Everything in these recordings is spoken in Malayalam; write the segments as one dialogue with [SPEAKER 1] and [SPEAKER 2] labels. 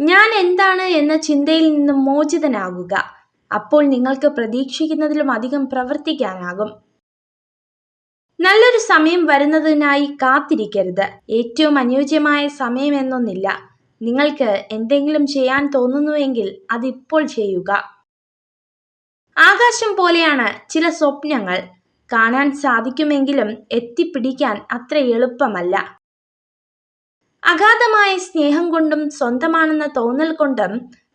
[SPEAKER 1] ഞാൻ എന്താണ് എന്ന ചിന്തയിൽ നിന്നും മോചിതനാകുക. അപ്പോൾ നിങ്ങൾക്ക് പ്രതീക്ഷിക്കുന്നതിലും അധികം പ്രവർത്തിക്കാനാകും. നല്ലൊരു സമയം വരുന്നതിനായി കാത്തിരിക്കരുത്. ഏറ്റവും അനുയോജ്യമായ സമയം എന്നൊന്നില്ല. നിങ്ങൾക്ക് എന്തെങ്കിലും ചെയ്യാൻ തോന്നുന്നുവെങ്കിൽ അതിപ്പോൾ ചെയ്യുക. ആകാശം പോലെയാണ് ചില സ്വപ്നങ്ങൾ. കാണാൻ സാധിക്കുമെങ്കിലും എത്തിപ്പിടിക്കാൻ അത്ര എളുപ്പമല്ല. അഗാധമായ സ്നേഹം കൊണ്ടും സ്വന്തമാണെന്ന തോന്നൽ കൊണ്ടും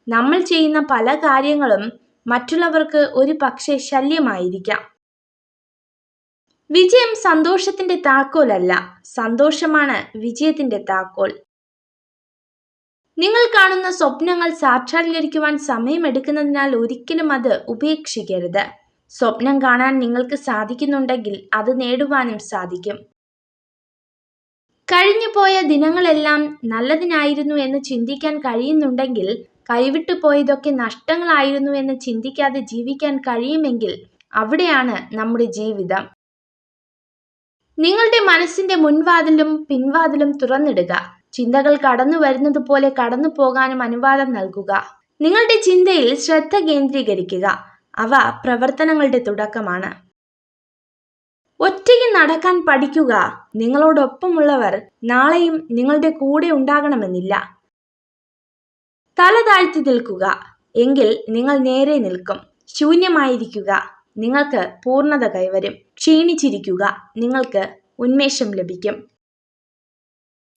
[SPEAKER 1] നമ്മൾ ചെയ്യുന്ന പല കാര്യങ്ങളും മറ്റുള്ളവർക്ക് ഒരു പക്ഷേ ശല്യമായിരിക്കാം. വിജയം സന്തോഷത്തിന്റെ താക്കോലല്ല, സന്തോഷമാണ് വിജയത്തിന്റെ താക്കോൽ. നിങ്ങൾ കാണുന്ന സ്വപ്നങ്ങൾ സാക്ഷാത്കരിക്കുവാൻ സമയമെടുക്കുന്നതിനാൽ ഒരിക്കലും അത് ഉപേക്ഷിക്കരുത്. സ്വപ്നം കാണാൻ നിങ്ങൾക്ക് സാധിക്കുന്നുണ്ടെങ്കിൽ അത് നേടുവാനും സാധിക്കും. കഴിഞ്ഞുപോയ ദിനങ്ങളെല്ലാം നല്ലതിനായിരുന്നു എന്ന് ചിന്തിക്കാൻ കഴിയുന്നുണ്ടെങ്കിൽ, കൈവിട്ടു പോയതൊക്കെ നഷ്ടങ്ങളായിരുന്നു എന്ന് ചിന്തിക്കാതെ ജീവിക്കാൻ കഴിയുമെങ്കിൽ അവിടെയാണ് നമ്മുടെ ജീവിതം. നിങ്ങളുടെ മനസ്സിന്റെ മുൻവാതിലും പിൻവാതിലും തുറന്നിടുക. ചിന്തകൾ കടന്നു വരുന്നത് പോലെ കടന്നു പോകാനും അനുവാദം നൽകുക. നിങ്ങളുടെ ചിന്തയിൽ ശ്രദ്ധ കേന്ദ്രീകരിക്കുക. അവ പ്രവർത്തനങ്ങളുടെ തുടക്കമാണ്. ഒറ്റയ്ക്ക് നടക്കാൻ പഠിക്കുക. നിങ്ങളോടൊപ്പമുള്ളവർ നാളെയും നിങ്ങളുടെ കൂടെ ഉണ്ടാകണമെന്നില്ല. തല താഴ്ത്തി നിൽക്കുക, എങ്കിൽ നിങ്ങൾ നേരെ നിൽക്കും. ശൂന്യമായിരിക്കുക, നിങ്ങൾക്ക് പൂർണ്ണത കൈവരും. ക്ഷീണിച്ചിരിക്കുക, നിങ്ങൾക്ക് ഉന്മേഷം ലഭിക്കും.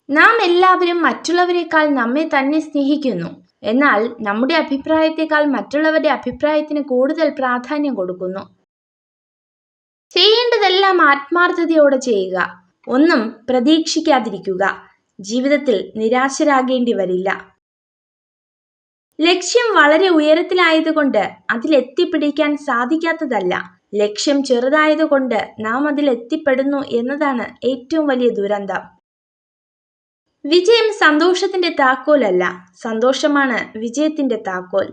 [SPEAKER 1] നാം എല്ലാവരും മറ്റുള്ളവരെക്കാൾ നമ്മെ തന്നെ സ്നേഹിക്കുന്നു. എന്നാൽ നമ്മുടെ അഭിപ്രായത്തെക്കാൾ മറ്റുള്ളവരുടെ അഭിപ്രായത്തിന് കൂടുതൽ പ്രാധാന്യം കൊടുക്കുന്നു. ചെയ്യേണ്ടതെല്ലാം ആത്മാർത്ഥതയോടെ ചെയ്യുക. ഒന്നും പ്രതീക്ഷിക്കാതിരിക്കുക. ജീവിതത്തിൽ നിരാശരാകേണ്ടി വരില്ല. ലക്ഷ്യം വളരെ ഉയരത്തിലായതുകൊണ്ട് അതിലെത്തിപ്പിടിക്കാൻ സാധിക്കാത്തതല്ല. ലക്ഷ്യം ചെറുതായതുകൊണ്ട് നാം അതിലെത്തിപ്പെടുന്നു എന്നതാണ് ഏറ്റവും വലിയ ദുരന്തം. വിജയം സന്തോഷത്തിന്റെ താക്കോലല്ല, സന്തോഷമാണ് വിജയത്തിന്റെ താക്കോൽ.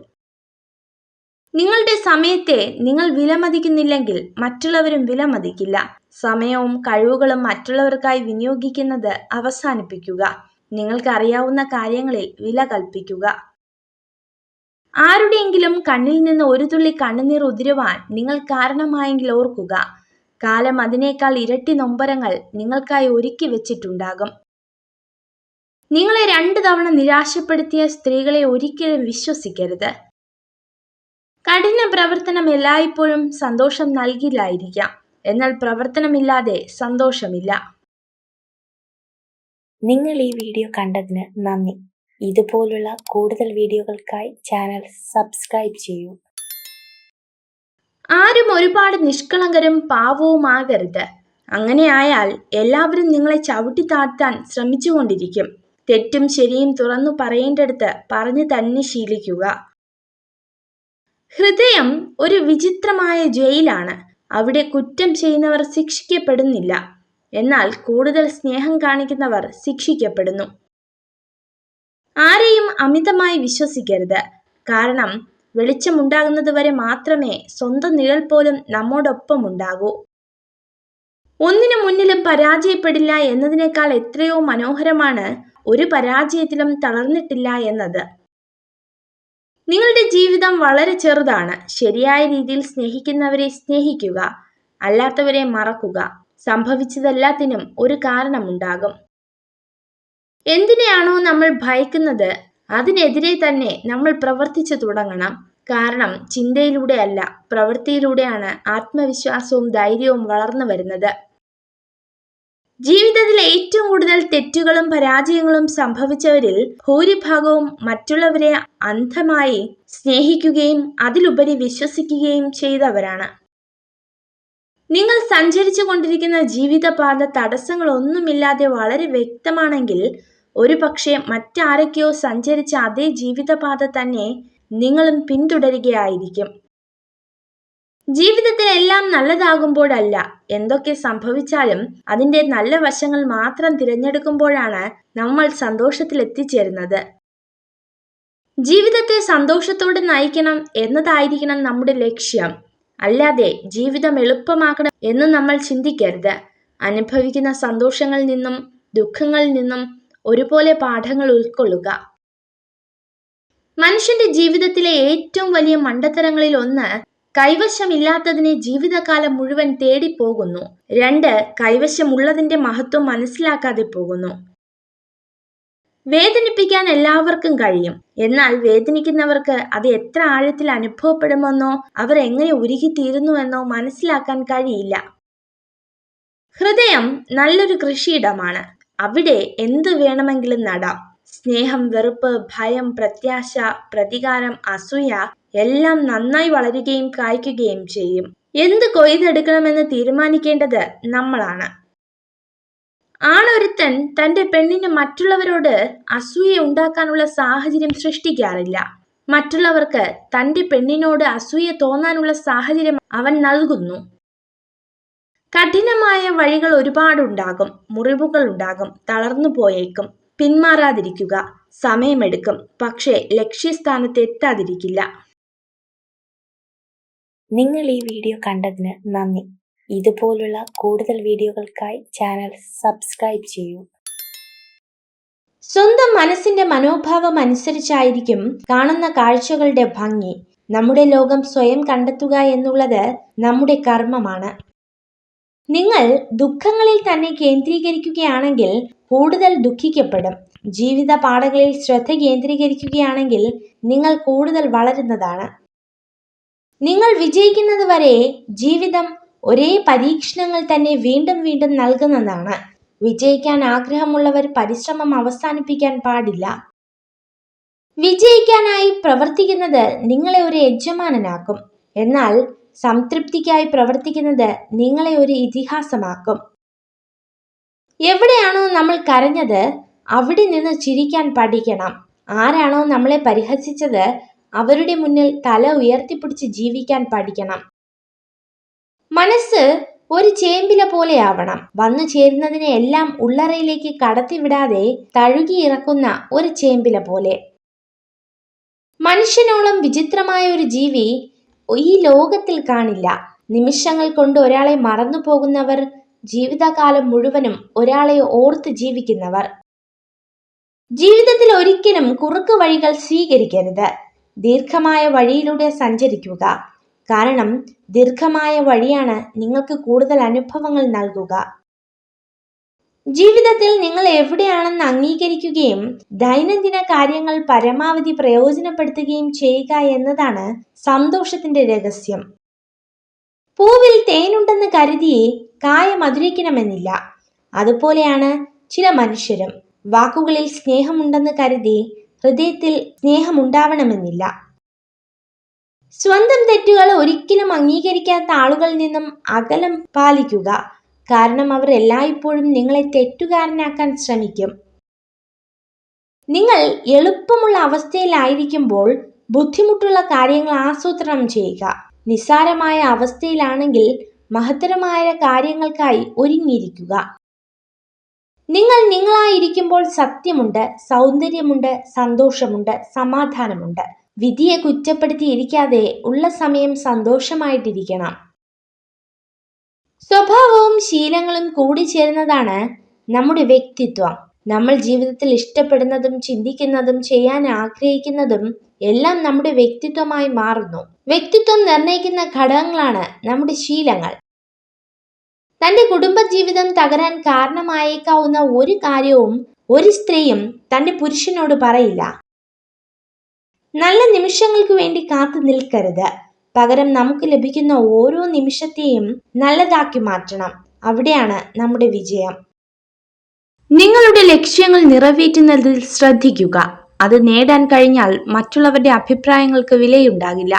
[SPEAKER 1] നിങ്ങളുടെ സമയത്തെ നിങ്ങൾ വിലമതിക്കുന്നില്ലെങ്കിൽ മറ്റുള്ളവരും വിലമതിക്കില്ല. സമയവും കഴിവുകളും മറ്റുള്ളവർക്കായി വിനിയോഗിക്കുന്നത് അവസാനിപ്പിക്കുക. നിങ്ങൾക്ക് അറിയാവുന്ന കാര്യങ്ങളിൽ വില കൽപ്പിക്കുക. ആരുടെയെങ്കിലും കണ്ണിൽ നിന്ന് ഒരു തുള്ളി കണ്ണുനീർ ഉതിരുവാൻ നിങ്ങൾ കാരണമായെങ്കിൽ ഓർക്കുക, കാലം അതിനേക്കാൾ ഇരട്ടി നൊമ്പരങ്ങൾ നിങ്ങൾക്കായി ഒരുക്കി വെച്ചിട്ടുണ്ടാകും. നിങ്ങളെ 2 തവണ നിരാശപ്പെടുത്തിയ സ്ത്രീകളെ ഒരിക്കലും വിശ്വസിക്കരുത്. കഠിന പ്രവർത്തനം എല്ലായ്പ്പോഴും സന്തോഷം നൽകില്ലായിരിക്കാം, എന്നാൽ പ്രവർത്തനമില്ലാതെ സന്തോഷമില്ല.
[SPEAKER 2] നിങ്ങൾ ഈ വീഡിയോ കണ്ടതിന് നന്ദി. ഇതുപോലുള്ള കൂടുതൽ വീഡിയോകൾക്കായി ചാനൽ സബ്സ്ക്രൈബ് ചെയ്യൂ.
[SPEAKER 1] ആരും ഒരുപാട് നിഷ്കളങ്കരും പാവവുമാകരുത്. അങ്ങനെയായാൽ എല്ലാവരും നിങ്ങളെ ചവിട്ടി താഴ്ത്താൻ ശ്രമിച്ചുകൊണ്ടിരിക്കും. തെറ്റും ശരിയും തുറന്നു പറയേണ്ടടുത്ത് പറഞ്ഞു തന്നെ ശീലിക്കുക. ഹൃദയം ഒരു വിചിത്രമായ ജയിലാണ്. അവിടെ കുറ്റം ചെയ്യുന്നവർ ശിക്ഷിക്കപ്പെടുന്നില്ല, എന്നാൽ കൂടുതൽ സ്നേഹം കാണിക്കുന്നവർ ശിക്ഷിക്കപ്പെടുന്നു. ആരെയും അമിതമായി വിശ്വസിക്കരുത്. കാരണം വെളിച്ചമുണ്ടാകുന്നത് വരെ മാത്രമേ സ്വന്തം നിഴൽ പോലും നമ്മോടൊപ്പം ഉണ്ടാകൂ. ഒന്നിനു മുന്നിലും പരാജയപ്പെടില്ല എന്നതിനേക്കാൾ എത്രയോ മനോഹരമാണ് ഒരു പരാജയത്തിലും തളർന്നിട്ടില്ല എന്നത്. നിങ്ങളുടെ ജീവിതം വളരെ ചെറുതാണ്. ശരിയായ രീതിയിൽ സ്നേഹിക്കുന്നവരെ സ്നേഹിക്കുക, അല്ലാത്തവരെ മറക്കുക. സംഭവിച്ചതെല്ലാത്തിനും ഒരു കാരണമുണ്ടാകും. എന്തിനെയാണോ നമ്മൾ ഭയക്കുന്നത് അതിനെതിരെ തന്നെ നമ്മൾ പ്രവർത്തിച്ചു തുടങ്ങണം. കാരണം ചിന്തയിലൂടെയല്ല, പ്രവൃത്തിയിലൂടെയാണ് ആത്മവിശ്വാസവും ധൈര്യവും വളർന്നു വരുന്നത്. ജീവിതത്തിൽ ഏറ്റവും കൂടുതൽ തെറ്റുകളും പരാജയങ്ങളും സംഭവിച്ചവരിൽ ഭൂരിഭാഗവും മറ്റുള്ളവരെ അന്ധമായി സ്നേഹിക്കുകയും അതിലുപരി വിശ്വസിക്കുകയും ചെയ്തവരാണ്. നിങ്ങൾ സഞ്ചരിച്ചു കൊണ്ടിരിക്കുന്ന ജീവിതപാത തടസ്സങ്ങളൊന്നുമില്ലാതെ വളരെ വ്യക്തമാണെങ്കിൽ ഒരു പക്ഷേ മറ്റാരൊക്കെയോ സഞ്ചരിച്ച അതേ ജീവിതപാത തന്നെ നിങ്ങളും പിന്തുടരുകയായിരിക്കും. ജീവിതത്തിൽ എല്ലാം നല്ലതാകുമ്പോഴല്ല, എന്തൊക്കെ സംഭവിച്ചാലും അതിൻ്റെ നല്ല വശങ്ങൾ മാത്രം തിരഞ്ഞെടുക്കുമ്പോഴാണ് നമ്മൾ സന്തോഷത്തിൽ എത്തിച്ചേരുന്നത്. ജീവിതത്തെ സന്തോഷത്തോടെ നയിക്കണം എന്നതായിരിക്കണം നമ്മുടെ ലക്ഷ്യം. അല്ലാതെ ജീവിതം എളുപ്പമാക്കണം എന്ന് നമ്മൾ ചിന്തിക്കരുത്. അനുഭവിക്കുന്ന സന്തോഷങ്ങളിൽ നിന്നും ദുഃഖങ്ങളിൽ നിന്നും ഒരുപോലെ പാഠങ്ങൾ ഉൾക്കൊള്ളുക. മനുഷ്യന്റെ ജീവിതത്തിലെ ഏറ്റവും വലിയ മണ്ടത്തരങ്ങളിൽ ഒന്ന് കൈവശമില്ലാത്തതിനെ ജീവിതകാലം മുഴുവൻ തേടിപ്പോകുന്നു. 2, കൈവശമുള്ളതിന്റെ മഹത്വം മനസ്സിലാക്കാതെ പോകുന്നു. വേദനിപ്പിക്കാൻ എല്ലാവർക്കും കഴിയും. എന്നാൽ വേദനിക്കുന്നവർക്ക് അത് എത്ര ആഴത്തിൽ അനുഭവപ്പെടുമെന്നോ അവർ എങ്ങനെ ഉരുകിത്തീരുന്നുവെന്നോ മനസ്സിലാക്കാൻ കഴിയില്ല. ഹൃദയം നല്ലൊരു കൃഷിയിടമാണ്. അവിടെ എന്തു വേണമെങ്കിലും നടാം. സ്നേഹം, വെറുപ്പ്, ഭയം, പ്രത്യാശ, പ്രതികാരം, അസൂയ എല്ലാം നന്നായി വളരുകയും കായ്ക്കുകയും ചെയ്യും. എന്ത് കൊയ്തെടുക്കണമെന്ന് തീരുമാനിക്കേണ്ടത് നമ്മളാണ്. ആണൊരുത്തൻ തന്റെ പെണ്ണിന് മറ്റുള്ളവരോട് അസൂയ ഉണ്ടാക്കാനുള്ള സാഹചര്യം സൃഷ്ടിക്കാറില്ല. മറ്റുള്ളവർക്ക് തന്റെ പെണ്ണിനോട് അസൂയ തോന്നാനുള്ള സാഹചര്യം അവൻ നൽകുന്നു. കഠിനമായ വഴികൾ ഒരുപാടുണ്ടാകും, മുറിവുകൾ ഉണ്ടാകും, തളർന്നു പോയേക്കും. പിന്മാറാതിരിക്കുക. സമയമെടുക്കും, പക്ഷേ ലക്ഷ്യസ്ഥാനത്ത് എത്താതിരിക്കില്ല.
[SPEAKER 2] നിങ്ങൾ ഈ വീഡിയോ കണ്ടതിന് നന്ദി. ഇതുപോലുള്ള കൂടുതൽ വീഡിയോകൾക്കായി ചാനൽ സബ്സ്ക്രൈബ് ചെയ്യൂ.
[SPEAKER 1] സ്വന്തം മനസ്സിന്റെ മനോഭാവം അനുസരിച്ചായിരിക്കും കാണുന്ന കാഴ്ചകളുടെ ഭംഗി. നമ്മുടെ ലോകം സ്വയം കണ്ടെത്തുക എന്നുള്ളത് നമ്മുടെ കർമ്മമാണ്. നിങ്ങൾ ദുഃഖങ്ങളിൽ തന്നെ കേന്ദ്രീകരിക്കുകയാണെങ്കിൽ കൂടുതൽ ദുഃഖിക്കപ്പെടും. ജീവിത പാഠങ്ങളിൽ ശ്രദ്ധ കേന്ദ്രീകരിക്കുകയാണെങ്കിൽ നിങ്ങൾ കൂടുതൽ വളരുന്നതാണ്. നിങ്ങൾ വിജയിക്കുന്നത് വരെ ജീവിതം ഒരേ പരീക്ഷണങ്ങൾ തന്നെ വീണ്ടും വീണ്ടും നൽകുന്നതാണ്. വിജയിക്കാൻ ആഗ്രഹമുള്ളവർ പരിശ്രമം അവസാനിപ്പിക്കാൻ പാടില്ല. വിജയിക്കാനായി പ്രവർത്തിക്കുന്നത് നിങ്ങളെ ഒരു യജമാനനാക്കും. എന്നാൽ സംതൃപ്തിക്കായി പ്രവർത്തിക്കുന്നത് നിങ്ങളെ ഒരു ഇതിഹാസമാക്കും. എവിടെയാണോ നമ്മൾ കരഞ്ഞത് അവിടെ നിന്ന് ചിരിക്കാൻ പഠിക്കണം. ആരാണോ നമ്മളെ പരിഹസിച്ചത് അവരുടെ മുന്നിൽ തല ഉയർത്തിപ്പിടിച്ച് ജീവിക്കാൻ പഠിക്കണം. മനസ്സ് ഒരു ചേമ്പില പോലെയാവണം. വന്നു ചേരുന്നതിനെ എല്ലാം ഉള്ളറയിലേക്ക് കടത്തിവിടാതെ തഴുകിയിറക്കുന്ന ഒരു ചേമ്പില പോലെ. മനുഷ്യനോളം വിചിത്രമായ ഒരു ജീവി ഈ ലോകത്തിൽ കാണില്ല. നിമിഷങ്ങൾ കൊണ്ട് ഒരാളെ മറന്നു പോകുന്നവർ, ജീവിതകാലം മുഴുവനും ഒരാളെ ഓർത്ത് ജീവിക്കുന്നവർ. ജീവിതത്തിൽ ഒരിക്കലും കുറുക്കു വഴികൾ സ്വീകരിക്കരുത്. ദീർഘമായ വഴിയിലൂടെ സഞ്ചരിക്കുക. കാരണം ദീർഘമായ വഴിയാണ് നിങ്ങൾക്ക് കൂടുതൽ അനുഭവങ്ങൾ നൽകുക. ജീവിതത്തിൽ നിങ്ങൾ എവിടെയാണെന്ന് അംഗീകരിക്കുകയും ദൈനംദിന കാര്യങ്ങൾ പരമാവധി പ്രയോജനപ്പെടുത്തുകയും ചെയ്യുക എന്നതാണ് സന്തോഷത്തിന്റെ രഹസ്യം. പൂവിൽ തേനുണ്ടെന്ന് കരുതി കായ മധുരിക്കണമെന്നില്ല. അതുപോലെയാണ് ചില മനുഷ്യരും. വാക്കുകളിൽ സ്നേഹമുണ്ടെന്ന് കരുതി ഹൃദയത്തിൽ സ്നേഹമുണ്ടാവണമെന്നില്ല. സ്വന്തം തെറ്റുകൾ ഒരിക്കലും അംഗീകരിക്കാത്ത ആളുകളിൽ നിന്നും അകലം പാലിക്കുക. കാരണം അവർ എല്ലായ്പ്പോഴും നിങ്ങളെ തെറ്റുകാരനാക്കാൻ ശ്രമിക്കും. നിങ്ങൾ എളുപ്പമുള്ള അവസ്ഥയിലായിരിക്കുമ്പോൾ ബുദ്ധിമുട്ടുള്ള കാര്യങ്ങൾ ആസൂത്രണം ചെയ്യുക. നിസ്സാരമായ അവസ്ഥയിലാണെങ്കിൽ മഹത്തരമായ കാര്യങ്ങൾക്കായി ഒരുങ്ങിയിരിക്കുക. നിങ്ങൾ നിങ്ങളായിരിക്കുമ്പോൾ സത്യമുണ്ട്, സൗന്ദര്യമുണ്ട്, സന്തോഷമുണ്ട്, സമാധാനമുണ്ട്. വിധിയെ കുറ്റപ്പെടുത്തിയിരിക്കാതെ ഉള്ള സമയം സന്തോഷമായിട്ടിരിക്കണം. സ്വഭാവവും ശീലങ്ങളും കൂടിച്ചേരുന്നതാണ് നമ്മുടെ വ്യക്തിത്വം. നമ്മൾ ജീവിതത്തിൽ ഇഷ്ടപ്പെടുന്നതും ചിന്തിക്കുന്നതും ചെയ്യാൻ ആഗ്രഹിക്കുന്നതും എല്ലാം നമ്മുടെ വ്യക്തിത്വമായി മാറുന്നു. വ്യക്തിത്വം നിർണ്ണയിക്കുന്ന ഘടകങ്ങളാണ് നമ്മുടെ ശീലങ്ങൾ. തന്റെ കുടുംബജീവിതം തകരാൻ കാരണമായേക്കാവുന്ന ഒരു കാര്യവും ഒരു സ്ത്രീയും തന്റെ പുരുഷനോട് പറയില്ല. നല്ല നിമിഷങ്ങൾക്ക് വേണ്ടി കാത്തു നിൽക്കരുത്. പകരം നമുക്ക് ലഭിക്കുന്ന ഓരോ നിമിഷത്തെയും നല്ലതാക്കി മാറ്റണം. അവിടെയാണ് നമ്മുടെ വിജയം. നിങ്ങളുടെ ലക്ഷ്യങ്ങൾ നിറവേറ്റുന്നതിൽ ശ്രദ്ധിക്കുക. അത് നേടാൻ കഴിഞ്ഞാൽ മറ്റുള്ളവരുടെ അഭിപ്രായങ്ങൾക്ക് വിലയുണ്ടാകില്ല.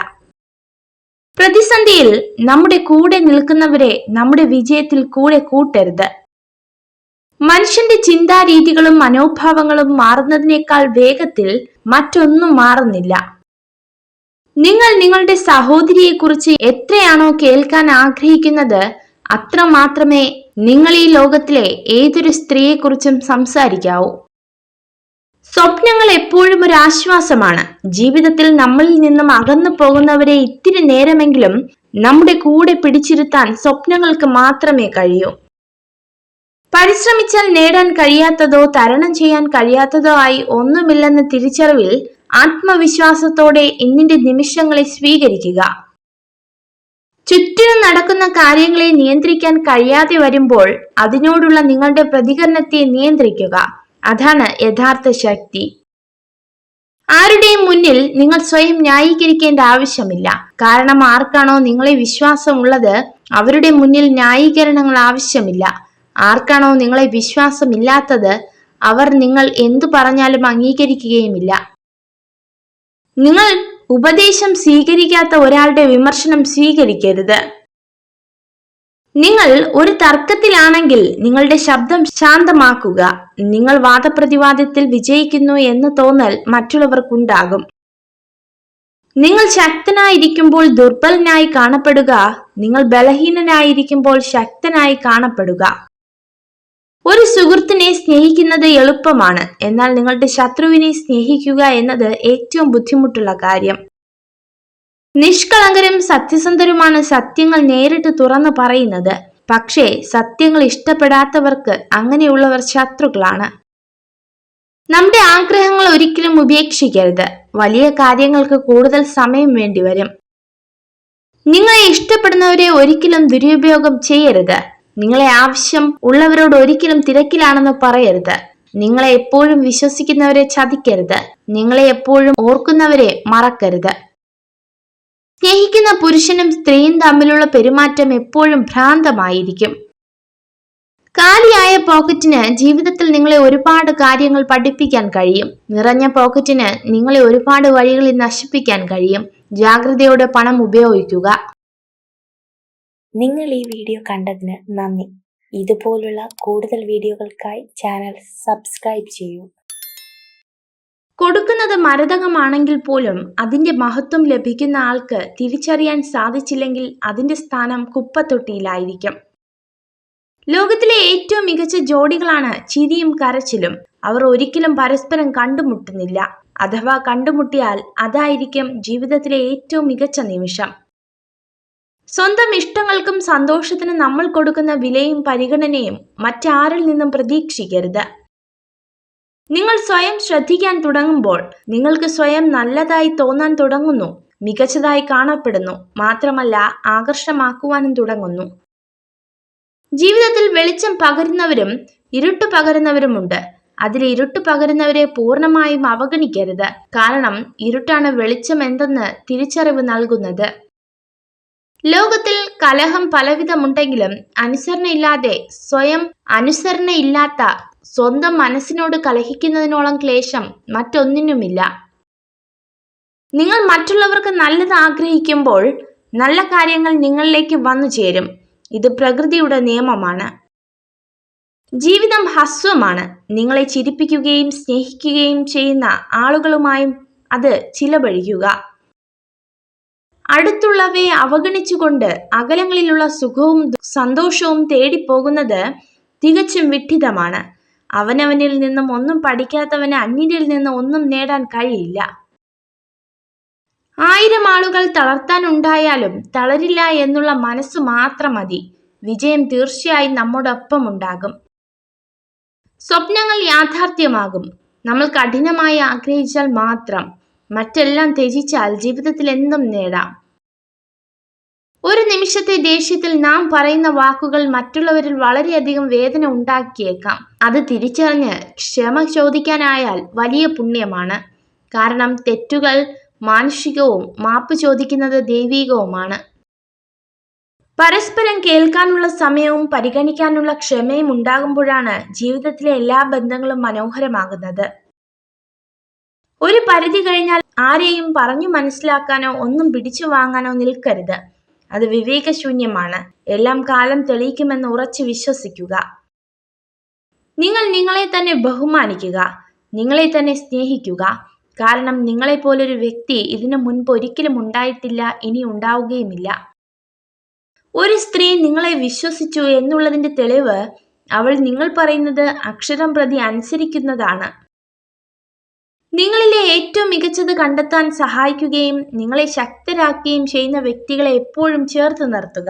[SPEAKER 1] പ്രതിസന്ധിയിൽ നമ്മുടെ കൂടെ നിൽക്കുന്നവരെ നമ്മുടെ വിജയത്തിൽ കൂടെ കൂട്ടരുത്. മനുഷ്യന്റെ ചിന്താരീതികളും മനോഭാവങ്ങളും മാറുന്നതിനേക്കാൾ വേഗത്തിൽ മറ്റൊന്നും മാറുന്നില്ല. നിങ്ങൾ നിങ്ങളുടെ സഹോദരിയെക്കുറിച്ച് എത്രയാണോ കേൾക്കാൻ ആഗ്രഹിക്കുന്നത് അത്ര മാത്രമേ നിങ്ങൾ ഈ ലോകത്തിലെ ഏതൊരു സ്ത്രീയെക്കുറിച്ചും സംസാരിക്കാവൂ. സ്വപ്നങ്ങൾ എപ്പോഴും ഒരു ആശ്വാസമാണ്. ജീവിതത്തിൽ നമ്മളിൽ നിന്നും അകന്നു പോകുന്നവരെ ഇത്തിരി നേരമെങ്കിലും നമ്മുടെ കൂടെ പിടിച്ചിരുത്താൻ സ്വപ്നങ്ങൾക്ക് മാത്രമേ കഴിയൂ. പരിശ്രമിച്ചാൽ നേടാൻ കഴിയാത്തതോ തരണം ചെയ്യാൻ കഴിയാത്തതോ ആയി ഒന്നുമില്ലെന്ന തിരിച്ചറിവിൽ ആത്മവിശ്വാസത്തോടെ ഇന്നിന്റെ നിമിഷങ്ങളെ സ്വീകരിക്കുക. ചുറ്റിനും നടക്കുന്ന കാര്യങ്ങളെ നിയന്ത്രിക്കാൻ കഴിയാതെ വരുമ്പോൾ അതിനോടുള്ള നിങ്ങളുടെ പ്രതികരണത്തെ നിയന്ത്രിക്കുക. അതാണ് യഥാർത്ഥ ശക്തി. ആരുടെയും മുന്നിൽ നിങ്ങൾ സ്വയം ന്യായീകരിക്കേണ്ട ആവശ്യമില്ല. കാരണം ആർക്കാണോ നിങ്ങളെ വിശ്വാസമുള്ളത് അവരുടെ മുന്നിൽ ന്യായീകരണങ്ങൾ ആവശ്യമില്ല. ആർക്കാണോ നിങ്ങളെ വിശ്വാസമില്ലാത്തത് അവർ നിങ്ങൾ എന്തു പറഞ്ഞാലും അംഗീകരിക്കുകയുമില്ല. നിങ്ങൾ ഉപദേശം സ്വീകരിക്കാത്ത ഒരാളുടെ വിമർശനം സ്വീകരിക്കരുത്. നിങ്ങൾ ഒരു തർക്കത്തിലാണെങ്കിൽ നിങ്ങളുടെ ശബ്ദം ശാന്തമാക്കുക. നിങ്ങൾ വാദപ്രതിവാദത്തിൽ വിജയിക്കുന്നു എന്ന തോന്നൽ മറ്റുള്ളവർക്കുണ്ടാകും. നിങ്ങൾ ശക്തനായിരിക്കുമ്പോൾ ദുർബലനായി കാണപ്പെടുക, നിങ്ങൾ ബലഹീനനായിരിക്കുമ്പോൾ ശക്തനായി കാണപ്പെടുക. ഒരു സുഹൃത്തിനെ സ്നേഹിക്കുന്നത് എളുപ്പമാണ്, എന്നാൽ നിങ്ങളുടെ ശത്രുവിനെ സ്നേഹിക്കുക എന്നത് ഏറ്റവും ബുദ്ധിമുട്ടുള്ള കാര്യം. നിഷ്കളങ്കരും സത്യസന്ധരുമാണ് സത്യങ്ങൾ നേരിട്ട് തുറന്നു പറയുന്നത്. പക്ഷേ സത്യങ്ങൾ ഇഷ്ടപ്പെടാത്തവർക്ക് അങ്ങനെയുള്ളവർ ശത്രുക്കളാണ്. നമ്മുടെ ആഗ്രഹങ്ങൾ ഒരിക്കലും ഉപേക്ഷിക്കരുത്. വലിയ കാര്യങ്ങൾക്ക് കൂടുതൽ സമയം വേണ്ടിവരും. നിങ്ങളെ ഇഷ്ടപ്പെടുന്നവരെ ഒരിക്കലും ദുരുപയോഗം ചെയ്യരുത്. നിങ്ങളെ ആവശ്യം ഉള്ളവരോട് ഒരിക്കലും തിരക്കിലാണെന്ന് പറയരുത്. നിങ്ങളെ എപ്പോഴും വിശ്വസിക്കുന്നവരെ ചതിക്കരുത്. നിങ്ങളെ എപ്പോഴും ഓർക്കുന്നവരെ മറക്കരുത്. സ്നേഹിക്കുന്ന പുരുഷനും സ്ത്രീയും തമ്മിലുള്ള പെരുമാറ്റം എപ്പോഴും ഭ്രാന്തമായിരിക്കും. കാലിയായ പോക്കറ്റിന് ജീവിതത്തിൽ നിങ്ങളെ ഒരുപാട് കാര്യങ്ങൾ പഠിപ്പിക്കാൻ കഴിയും. നിറഞ്ഞ പോക്കറ്റിന് നിങ്ങളെ ഒരുപാട് വഴികളിൽ നശിപ്പിക്കാൻ കഴിയും. ജാഗ്രതയോടെ പണം ഉപയോഗിക്കുക.
[SPEAKER 2] നിങ്ങൾ ഈ വീഡിയോ കണ്ടതിന് നന്ദി. ഇതുപോലുള്ള കൂടുതൽ വീഡിയോകൾക്കായി ചാനൽ സബ്സ്ക്രൈബ് ചെയ്യൂ.
[SPEAKER 1] കൊടുക്കുന്നത് മരതകമാണെങ്കിൽ പോലും അതിന്റെ മഹത്വം ലഭിക്കുന്ന ആൾക്ക് തിരിച്ചറിയാൻ സാധിച്ചില്ലെങ്കിൽ അതിന്റെ സ്ഥാനം കുപ്പത്തൊട്ടിയിലായിരിക്കും. ലോകത്തിലെ ഏറ്റവും മികച്ച ജോഡികളാണ് ചിരിയും കരച്ചിലും. അവർ ഒരിക്കലും പരസ്പരം കണ്ടുമുട്ടുന്നില്ല. അഥവാ കണ്ടുമുട്ടിയാൽ അതായിരിക്കും ജീവിതത്തിലെ ഏറ്റവും മികച്ച നിമിഷം. സ്വന്തം ഇഷ്ടങ്ങൾക്കും സന്തോഷത്തിനും നമ്മൾ കൊടുക്കുന്ന വിലയും പരിഗണനയും മറ്റാരിൽ നിന്നും പ്രതീക്ഷിക്കരുത്. നിങ്ങൾ സ്വയം ശ്രദ്ധിക്കാൻ തുടങ്ങുമ്പോൾ നിങ്ങൾക്ക് സ്വയം നല്ലതായി തോന്നാൻ തുടങ്ങുന്നു, മികച്ചതായി കാണപ്പെടുന്നു, മാത്രമല്ല ആകർഷമാക്കുവാനും തുടങ്ങുന്നു. ജീവിതത്തിൽ വെളിച്ചം പകരുന്നവരും ഇരുട്ട് പകരുന്നവരുമുണ്ട്. അതിൽ ഇരുട്ട് പകരുന്നവരെ പൂർണ്ണമായും അവഗണിക്കരുത്. കാരണം ഇരുട്ടാണ് വെളിച്ചം എന്തെന്ന് തിരിച്ചറിവ് നൽകുന്നത്. ലോകത്തിൽ കലഹം പലവിധമുണ്ടെങ്കിലും അനുസരണയില്ലാത്ത സ്വന്തം മനസ്സിനോട് കലഹിക്കുന്നതിനോളം ക്ലേശം മറ്റൊന്നിനുമില്ല. നിങ്ങൾ മറ്റുള്ളവർക്ക് നല്ലത് ആഗ്രഹിക്കുമ്പോൾ നല്ല കാര്യങ്ങൾ നിങ്ങളിലേക്ക് വന്നു ചേരും. ഇത് പ്രകൃതിയുടെ നിയമമാണ്. ജീവിതം ഹ്രസ്വമാണ്. നിങ്ങളെ ചിരിപ്പിക്കുകയും സ്നേഹിക്കുകയും ചെയ്യുന്ന ആളുകളുമായും അത് ചിലവഴിക്കുക. അടുത്തുള്ളവയെ അവഗണിച്ചുകൊണ്ട് അകലങ്ങളിലുള്ള സുഖവും സന്തോഷവും തേടിപ്പോകുന്നത് തികച്ചും വിഡ്ഢിതമാണ്. അവനവനിൽ നിന്നും ഒന്നും പഠിക്കാത്തവന് അന്യനിൽ നിന്ന് ഒന്നും നേടാൻ കഴിയില്ല. 1000 ആളുകൾ തളർത്താനുണ്ടായാലും തളരില്ല എന്നുള്ള മനസ്സ് മാത്രം മതി. വിജയം തീർച്ചയായും നമ്മോടൊപ്പം ഉണ്ടാകും. സ്വപ്നങ്ങൾ യാഥാർത്ഥ്യമാകും. നമ്മൾ കഠിനമായി ആഗ്രഹിച്ചാൽ മാത്രം. മറ്റെല്ലാം ത്യജിച്ചാൽ ജീവിതത്തിൽ എന്തും നേടാം. ഒരു നിമിഷത്തെ ദേഷ്യത്തിൽ നാം പറയുന്ന വാക്കുകൾ മറ്റുള്ളവരിൽ വളരെയധികം വേദന ഉണ്ടാക്കിയേക്കാം. അത് തിരിച്ചറിഞ്ഞ് ക്ഷമ ചോദിക്കാനായാൽ വലിയ പുണ്യമാണ്. കാരണം തെറ്റുകൾ മാനുഷികവും മാപ്പ് ചോദിക്കുന്നത് ദൈവികവുമാണ്. പരസ്പരം കേൾക്കാനുള്ള സമയവും പരിഗണിക്കാനുള്ള ക്ഷമയും ഉണ്ടാകുമ്പോഴാണ് ജീവിതത്തിലെ എല്ലാ ബന്ധങ്ങളും മനോഹരമാകുന്നത്. ഒരു പരിധി കഴിഞ്ഞാൽ ആരെയും പറഞ്ഞു മനസ്സിലാക്കാനോ ഒന്നും പിടിച്ചു വാങ്ങാനോ നിൽക്കരുത്. അത് വിവേകശൂന്യമാണ്. എല്ലാം കാലം തെളിയിക്കുമെന്ന് ഉറച്ചു വിശ്വസിക്കുക. നിങ്ങൾ നിങ്ങളെ തന്നെ ബഹുമാനിക്കുക. നിങ്ങളെ തന്നെ സ്നേഹിക്കുക. കാരണം നിങ്ങളെപ്പോലൊരു വ്യക്തി ഇതിനു മുൻപ് ഒരിക്കലും ഉണ്ടായിട്ടില്ല, ഇനി ഉണ്ടാവുകയുമില്ല. ഒരു സ്ത്രീ നിങ്ങളെ വിശ്വസിച്ചു എന്നുള്ളതിന്റെ തെളിവ് അവൾ നിങ്ങൾ പറയുന്നത് അക്ഷരം പ്രതി അനുസരിക്കുന്നതാണ്. നിങ്ങളിലെ ഏറ്റവും മികച്ചത് കണ്ടെത്താൻ സഹായിക്കുകയും നിങ്ങളെ ശക്തരാക്കുകയും ചെയ്യുന്ന വ്യക്തികളെ എപ്പോഴും ചേർത്ത് നിർത്തുക.